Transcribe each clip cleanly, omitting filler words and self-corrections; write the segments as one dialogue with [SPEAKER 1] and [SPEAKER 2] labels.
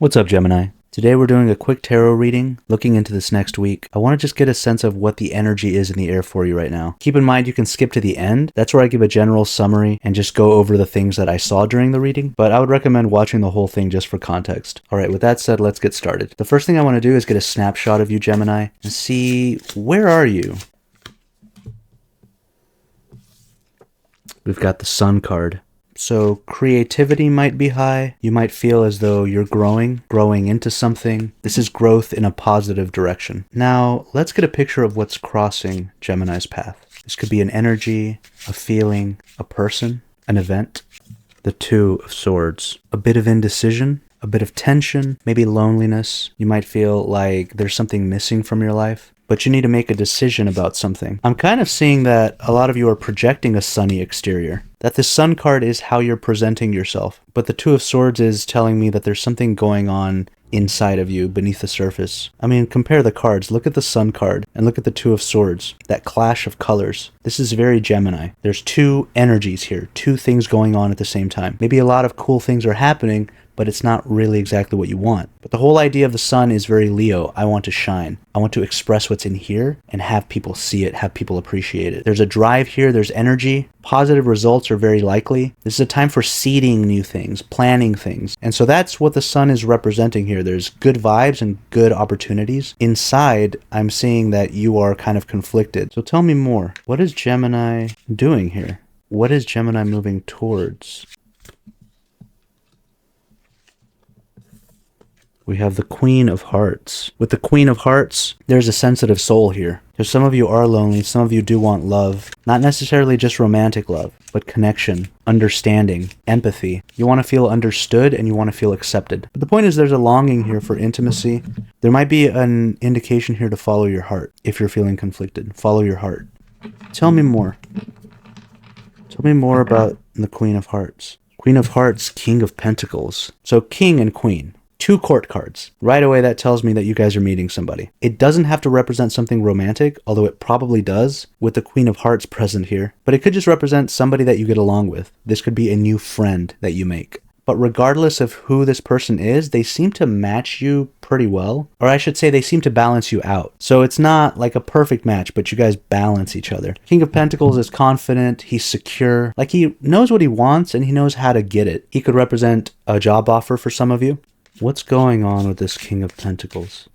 [SPEAKER 1] What's up, Gemini? Today we're doing a quick tarot reading, looking into this next week. I want to just get a sense of what the energy is in the air for you right now. Keep in mind you can skip to the end. That's where I give a general summary and just go over the things that I saw during the reading, but I would recommend watching the whole thing just for context. Alright, with that said, let's get started. The first thing I want to do is get a snapshot of you, Gemini, and see where are you? We've got the Sun card. So creativity might be high. You might feel as though you're growing into something. This is growth in a positive direction. Now, let's get a picture of what's crossing Gemini's path. This could be an energy, a feeling, a person, an event. The Two of Swords. A bit of indecision, a bit of tension, maybe loneliness. You might feel like there's something missing from your life, but you need to make a decision about something. I'm kind of seeing that a lot of you are projecting a sunny exterior. That the Sun card is how you're presenting yourself. But the Two of Swords is telling me that there's something going on inside of you, beneath the surface. I mean, compare the cards. Look at the Sun card and look at the Two of Swords. That clash of colors. This is very Gemini. There's two energies here, two things going on at the same time. Maybe a lot of cool things are happening, but it's not really exactly what you want. But the whole idea of the Sun is very Leo. I want to shine. I want to express what's in here and have people see it, have people appreciate it. There's a drive here, there's energy. Positive results are very likely. This is a time for seeding new things, planning things. And so that's what the Sun is representing here. There's good vibes and good opportunities. Inside, I'm seeing that you are kind of conflicted. So tell me more. What is Gemini doing here? What is Gemini moving towards? We have the Queen of Hearts. With the Queen of Hearts, there's a sensitive soul here. Because some of you are lonely, some of you do want love. Not necessarily just romantic love, but connection, understanding, empathy. You want to feel understood and you want to feel accepted. But the point is there's a longing here for intimacy. There might be an indication here to follow your heart if you're feeling conflicted. Follow your heart. Tell me more. Tell me more about the Queen of Hearts. Queen of Hearts, King of Pentacles. So King and Queen. Two court cards. Right away, that tells me that you guys are meeting somebody. It doesn't have to represent something romantic, although it probably does with the Queen of Hearts present here. But it could just represent somebody that you get along with. This could be a new friend that you make. But regardless of who this person is, they seem to match you pretty well. Or I should say they seem to balance you out. So it's not like a perfect match, but you guys balance each other. King of Pentacles is confident, he's secure, like he knows what he wants and he knows how to get it. He could represent a job offer for some of you. What's going on with this King of Pentacles?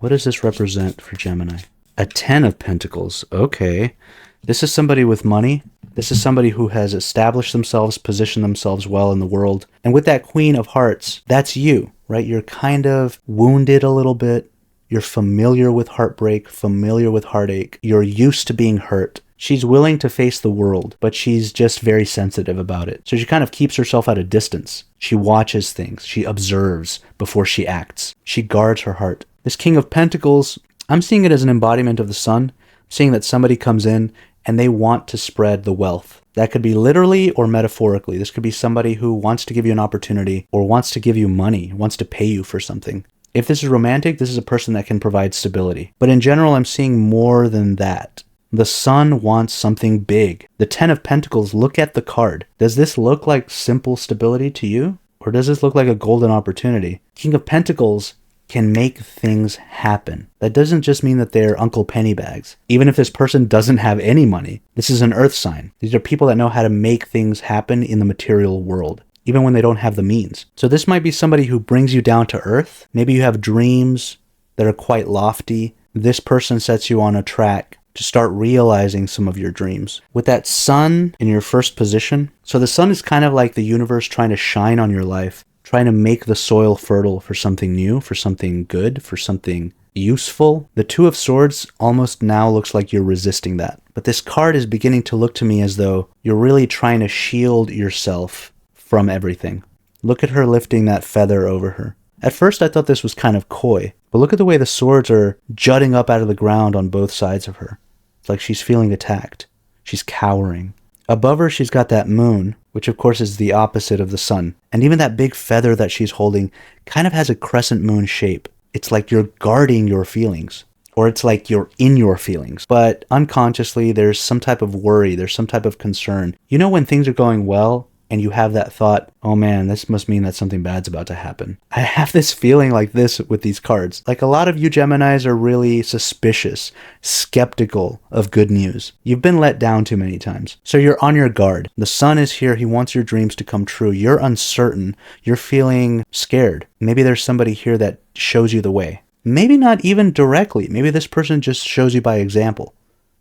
[SPEAKER 1] What does this represent for Gemini? A Ten of Pentacles. Okay. This is somebody with money. This is somebody who has established themselves, positioned themselves well in the world. And with that Queen of Hearts, that's you, right? You're kind of wounded a little bit. You're familiar with heartbreak, familiar with heartache. You're used to being hurt. She's willing to face the world, but she's just very sensitive about it. So she kind of keeps herself at a distance. She watches things. She observes before she acts. She guards her heart. This King of Pentacles, I'm seeing it as an embodiment of the Sun. I'm seeing that somebody comes in and they want to spread the wealth. That could be literally or metaphorically. This could be somebody who wants to give you an opportunity or wants to give you money, wants to pay you for something. If this is romantic, this is a person that can provide stability. But in general, I'm seeing more than that. The Sun wants something big. The Ten of Pentacles, look at the card. Does this look like simple stability to you? Or does this look like a golden opportunity? King of Pentacles can make things happen. That doesn't just mean that they're Uncle Pennybags. Even if this person doesn't have any money, this is an earth sign. These are people that know how to make things happen in the material world, even when they don't have the means. So this might be somebody who brings you down to earth. Maybe you have dreams that are quite lofty. This person sets you on a track to start realizing some of your dreams. With that Sun in your first position, so the Sun is kind of like the universe trying to shine on your life, trying to make the soil fertile for something new, for something good, for something useful. The Two of Swords almost now looks like you're resisting that. But this card is beginning to look to me as though you're really trying to shield yourself from everything. Look at her lifting that feather over her. At first I thought this was kind of coy, but look at the way the swords are jutting up out of the ground on both sides of her. It's like she's feeling attacked. She's cowering. Above her, she's got that moon, which of course is the opposite of the Sun. And even that big feather that she's holding kind of has a crescent moon shape. It's like you're guarding your feelings, or it's like you're in your feelings. But unconsciously, there's some type of worry, there's some type of concern. You know when things are going well, and you have that thought, oh man, this must mean that something bad's about to happen. I have this feeling like this with these cards. Like a lot of you Geminis are really suspicious, skeptical of good news. You've been let down too many times. So you're on your guard. The sun is here. He wants your dreams to come true. You're uncertain. You're feeling scared. Maybe there's somebody here that shows you the way. Maybe not even directly. Maybe this person just shows you by example.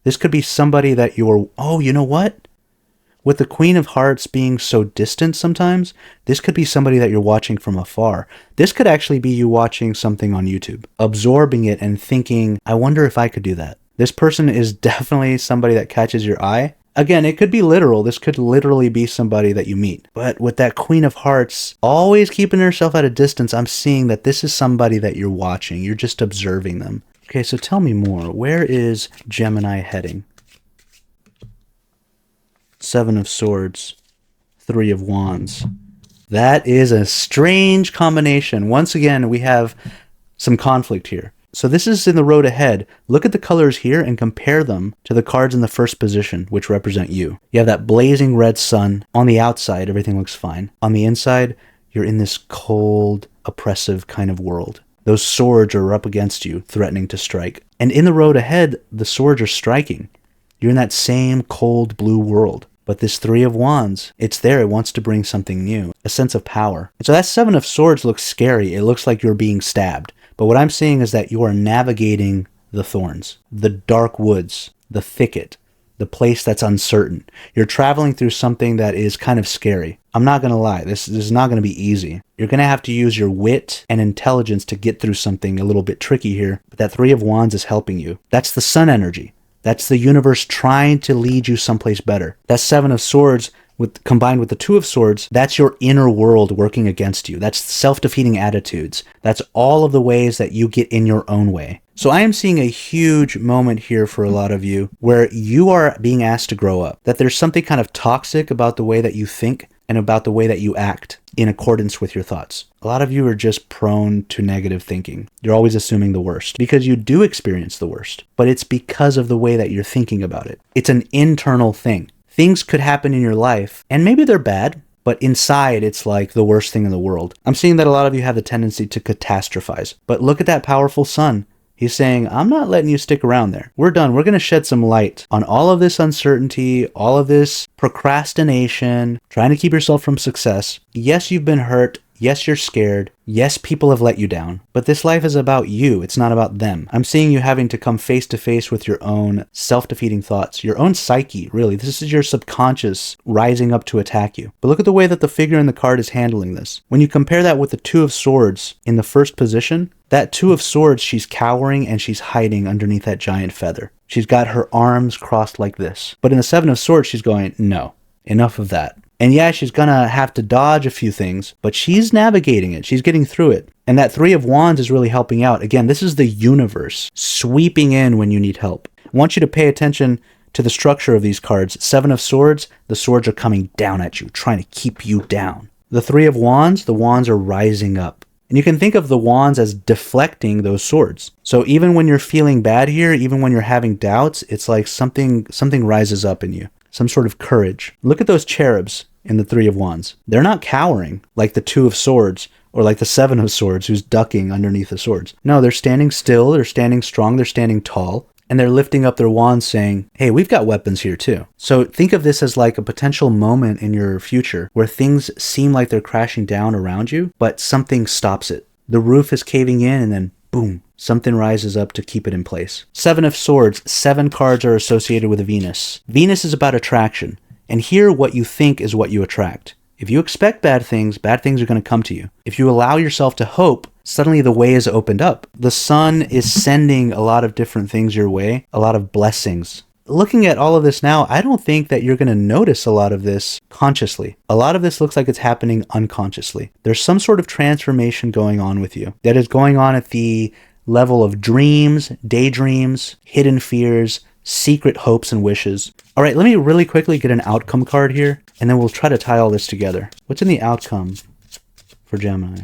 [SPEAKER 1] This could be somebody that you're, oh, you know what? With the Queen of Hearts being so distant sometimes, this could be somebody that you're watching from afar. This could actually be you watching something on YouTube, absorbing it and thinking, I wonder if I could do that. This person is definitely somebody that catches your eye. Again, it could be literal. This could literally be somebody that you meet. But with that Queen of Hearts always keeping herself at a distance, I'm seeing that this is somebody that you're watching. You're just observing them. Okay, so tell me more. Where is Gemini heading? Seven of Swords, Three of Wands. That is a strange combination. Once again, we have some conflict here. So this is in the road ahead. Look at the colors here and compare them to the cards in the first position, which represent you. You have that blazing red sun. On the outside, everything looks fine. On the inside, you're in this cold, oppressive kind of world. Those swords are up against you, threatening to strike. And in the road ahead, the swords are striking. You're in that same cold blue world. But this Three of Wands, it's there. It wants to bring something new, a sense of power. And so that Seven of Swords looks scary. It looks like you're being stabbed. But what I'm seeing is that you are navigating the thorns, the dark woods, the thicket, the place that's uncertain. You're traveling through something that is kind of scary. I'm not going to lie. This is not going to be easy. You're going to have to use your wit and intelligence to get through something a little bit tricky here. But that Three of Wands is helping you. That's the sun energy. That's the universe trying to lead you someplace better. That Seven of Swords combined with the Two of Swords, that's your inner world working against you. That's self-defeating attitudes. That's all of the ways that you get in your own way. So I am seeing a huge moment here for a lot of you where you are being asked to grow up. That there's something kind of toxic about the way that you think and about the way that you act in accordance with your thoughts. A lot of you are just prone to negative thinking. You're always assuming the worst because you do experience the worst, but it's because of the way that you're thinking about it. It's an internal thing. Things could happen in your life and maybe they're bad, but inside it's like the worst thing in the world. I'm seeing that a lot of you have the tendency to catastrophize, but look at that powerful sun. He's saying, I'm not letting you stick around there. We're done. We're going to shed some light on all of this uncertainty, all of this procrastination, trying to keep yourself from success. Yes, you've been hurt. Yes, you're scared. Yes, people have let you down. But this life is about you. It's not about them. I'm seeing you having to come face to face with your own self-defeating thoughts, your own psyche, really. This is your subconscious rising up to attack you. But look at the way that the figure in the card is handling this. When you compare that with the Two of Swords in the first position, that Two of Swords, she's cowering and she's hiding underneath that giant feather. She's got her arms crossed like this. But in the Seven of Swords, she's going, no, enough of that. And yeah, she's gonna have to dodge a few things, but she's navigating it. She's getting through it. And that Three of Wands is really helping out. Again, this is the universe sweeping in when you need help. I want you to pay attention to the structure of these cards. Seven of Swords, the swords are coming down at you, trying to keep you down. The Three of Wands, the wands are rising up. And you can think of the wands as deflecting those swords. So even when you're feeling bad here, even when you're having doubts, it's like something rises up in you. Some sort of courage. Look at those cherubs in the Three of Wands. They're not cowering like the Two of Swords or like the Seven of Swords who's ducking underneath the swords. No, they're standing still, they're standing strong, they're standing tall, and they're lifting up their wands saying, hey, we've got weapons here too. So think of this as like a potential moment in your future where things seem like they're crashing down around you, but something stops it. The roof is caving in and then boom, something rises up to keep it in place. Seven of Swords, 7 cards are associated with Venus. Venus is about attraction. And here, what you think is what you attract. If you expect bad things are going to come to you. If you allow yourself to hope, suddenly the way is opened up. The sun is sending a lot of different things your way, a lot of blessings. Looking at all of this now, I don't think that you're going to notice a lot of this consciously. A lot of this looks like it's happening unconsciously. There's some sort of transformation going on with you that is going on at the level of dreams, daydreams, hidden fears, secret hopes and wishes. All right, let me really quickly get an outcome card here, and then we'll try to tie all this together. What's in the outcome for Gemini?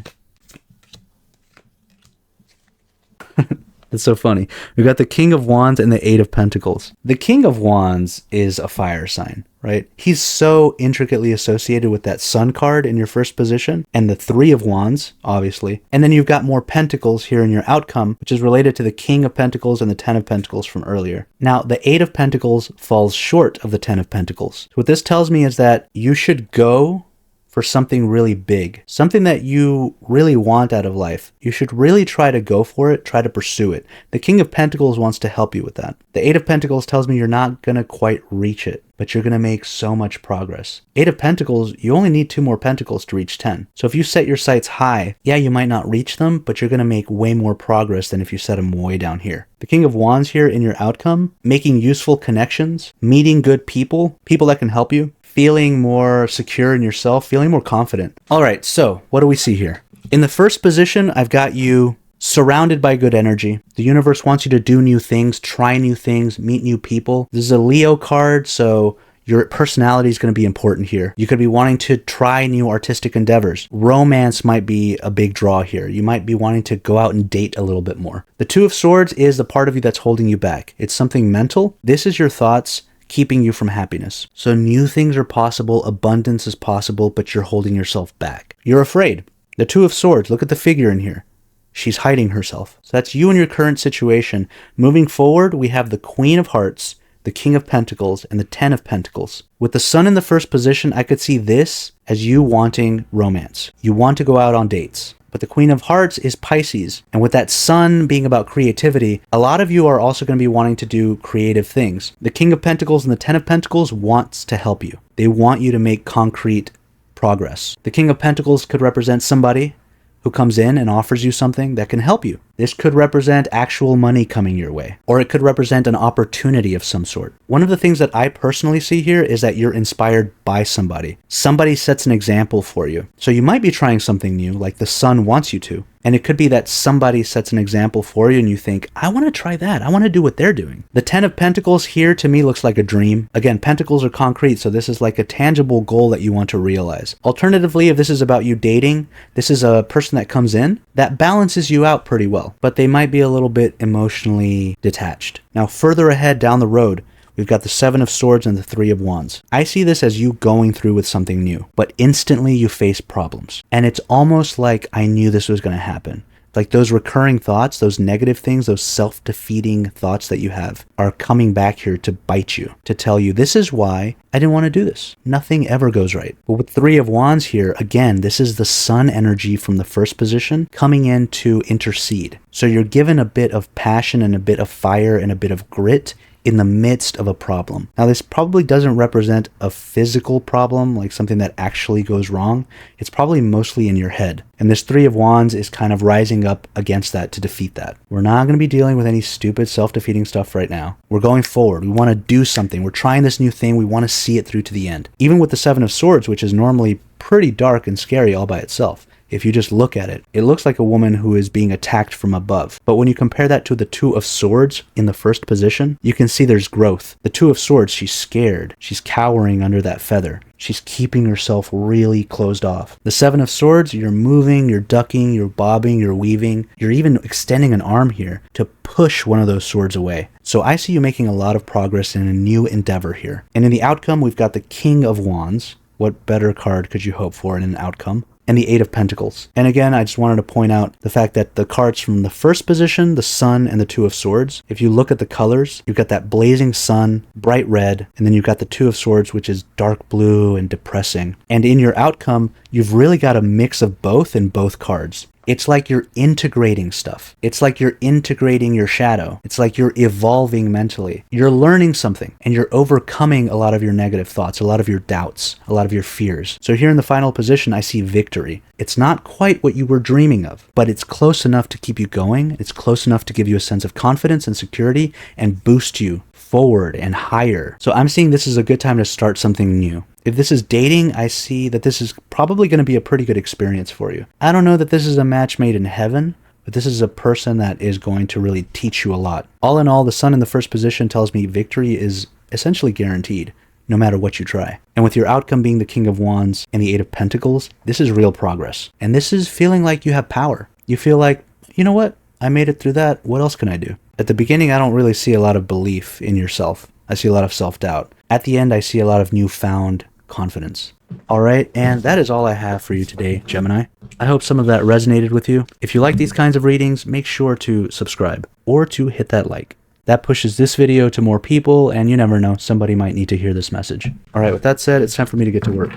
[SPEAKER 1] That's so funny. We've got the King of Wands and the Eight of Pentacles. The King of Wands is a fire sign, right? He's so intricately associated with that Sun card in your first position and the Three of Wands, obviously. And then you've got more Pentacles here in your outcome, which is related to the King of Pentacles and the Ten of Pentacles from earlier. Now, the Eight of Pentacles falls short of the Ten of Pentacles. So what this tells me is that you should go for something really big, something that you really want out of life. You should really try to go for it, try to pursue it. The King of Pentacles wants to help you with that. The Eight of Pentacles tells me you're not going to quite reach it, but you're going to make so much progress. Eight of Pentacles, you only need 2 more Pentacles to reach 10. So if you set your sights high, yeah, you might not reach them, but you're going to make way more progress than if you set them way down here. The King of Wands here in your outcome, making useful connections, meeting good people, people that can help you, feeling more secure in yourself, feeling more confident. All right, so what do we see here? In the first position, I've got you surrounded by good energy. The universe wants you to do new things, try new things, meet new people. This is a Leo card, so your personality is going to be important here. You could be wanting to try new artistic endeavors. Romance might be a big draw here. You might be wanting to go out and date a little bit more. The Two of Swords is the part of you that's holding you back. It's something mental. This is your thoughts keeping you from happiness. So new things are possible, abundance is possible, but you're holding yourself back. You're afraid. The Two of Swords, look at the figure in here. She's hiding herself. So that's you in your current situation. Moving forward, we have the Queen of Hearts, the King of Pentacles, and the Ten of Pentacles. With the Sun in the first position, I could see this as you wanting romance. You want to go out on dates. But the Queen of Hearts is Pisces. And with that Sun being about creativity, a lot of you are also going to be wanting to do creative things. The King of Pentacles and the Ten of Pentacles wants to help you. They want you to make concrete progress. The King of Pentacles could represent somebody who comes in and offers you something that can help you. This could represent actual money coming your way, or it could represent an opportunity of some sort. One of the things that I personally see here is that you're inspired by somebody. Somebody sets an example for you. So you might be trying something new, like the Sun wants you to. And it could be that somebody sets an example for you and you think, I want to try that. I want to do what they're doing. The Ten of Pentacles here to me looks like a dream. Again, Pentacles are concrete, so this is like a tangible goal that you want to realize. Alternatively, if this is about you dating, this is a person that comes in that balances you out pretty well, but they might be a little bit emotionally detached. Now, further ahead down the road, we've got the Seven of Swords and the Three of Wands. I see this as you going through with something new, but instantly you face problems. And it's almost like I knew this was going to happen. Like those recurring thoughts, those negative things, those self-defeating thoughts that you have are coming back here to bite you, to tell you, this is why I didn't want to do this. Nothing ever goes right. But with Three of Wands here, again, this is the Sun energy from the first position coming in to intercede. So you're given a bit of passion and a bit of fire and a bit of grit in the midst of a problem. Now, this probably doesn't represent a physical problem, like something that actually goes wrong. It's probably mostly in your head. And this Three of Wands is kind of rising up against that to defeat that. We're not going to be dealing with any stupid self-defeating stuff right now. We're going forward. We want to do something. We're trying this new thing. We want to see it through to the end. Even with the Seven of Swords, which is normally pretty dark and scary all by itself. If you just look at it, it looks like a woman who is being attacked from above. But when you compare that to the Two of Swords in the first position, you can see there's growth. The Two of Swords, she's scared. She's cowering under that feather. She's keeping herself really closed off. The Seven of Swords, you're moving, you're ducking, you're bobbing, you're weaving. You're even extending an arm here to push one of those swords away. So I see you making a lot of progress in a new endeavor here. And in the outcome, we've got the King of Wands. What better card could you hope for in an outcome? And the Eight of Pentacles. And again, I just wanted to point out the fact that the cards from the first position, the Sun and the Two of Swords, if you look at the colors, you've got that blazing sun, bright red, and then you've got the Two of Swords, which is dark blue and depressing. And in your outcome, you've really got a mix of both in both cards. It's like you're integrating stuff. It's like you're integrating your shadow. It's like you're evolving mentally. You're learning something and you're overcoming a lot of your negative thoughts, a lot of your doubts, a lot of your fears. So here in the final position, I see victory. It's not quite what you were dreaming of, but it's close enough to keep you going. It's close enough to give you a sense of confidence and security and boost you forward and higher. So I'm seeing this is a good time to start something new. If this is dating, I see that this is probably going to be a pretty good experience for you. I don't know that this is a match made in heaven, but this is a person that is going to really teach you a lot. All in all, the Sun in the first position tells me victory is essentially guaranteed, no matter what you try. And with your outcome being the King of Wands and the Eight of Pentacles, this is real progress. And this is feeling like you have power. You feel like, you know what? I made it through that. What else can I do? At the beginning, I don't really see a lot of belief in yourself. I see a lot of self-doubt. At the end, I see a lot of newfound confidence. All right, and that is all I have for you today, Gemini. I hope some of that resonated with you. If you like these kinds of readings, make sure to subscribe or to hit that like. That pushes this video to more people, and you never know, somebody might need to hear this message. All right, with that said, it's time for me to get to work.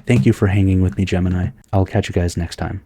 [SPEAKER 1] Thank you for hanging with me, Gemini. I'll catch you guys next time.